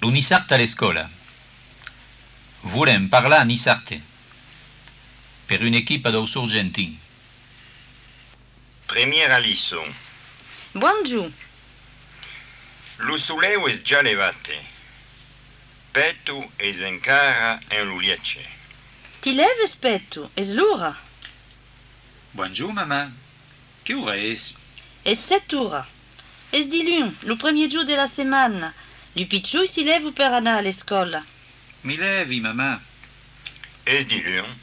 L'unisarte all'escola. Volem parlar nisarte. Per un'equipa dels urgentins. Premiera liçó. Buongiù. Lo soleu es già levate. Petu es encara en l'uliece. Ti leves, Petu, es l'ora. Bonjour, maman. Que hora es? Es 7 ora. Es dilun, lo premier jour de la setmana. Lu picciu si levu per anar a l'escola. Mi levi, maman. Es dilun.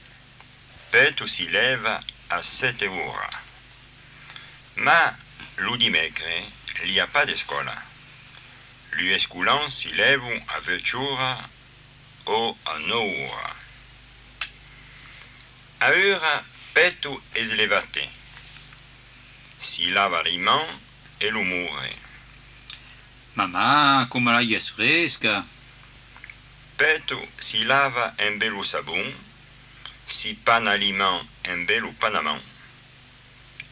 Petu si leva a 7 ora. Ma lo dimecre li ha pas d'escola. Lu esculan si levu a 8 ora o a 9 ora. A ora Petu es levate. Si lava l'imant e l'umore. Mamma, come la es fresca. Petu si lava en bello sabon, si pan aliment en bello panamant.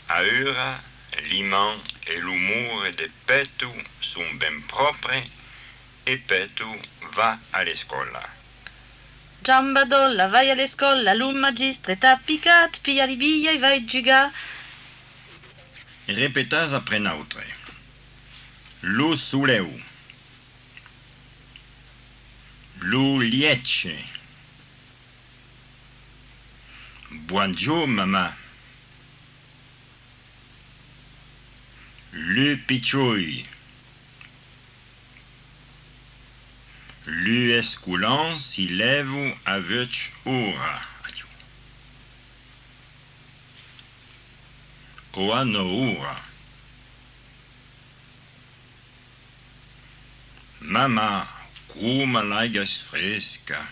A ora l'imant e l'umore de Petu son ben propre e Petu va all'escola. Giambadolla, vai all'escola, l'un magistre t'ha picat, pia ribia e vai giugar. Repetas après nautre. Lo soleu. Lo liece. Buongiorno, mamma. Le piccioi. Le esculan si levu a 8 ora. O a 9 ora. Mamma, come la es fresca.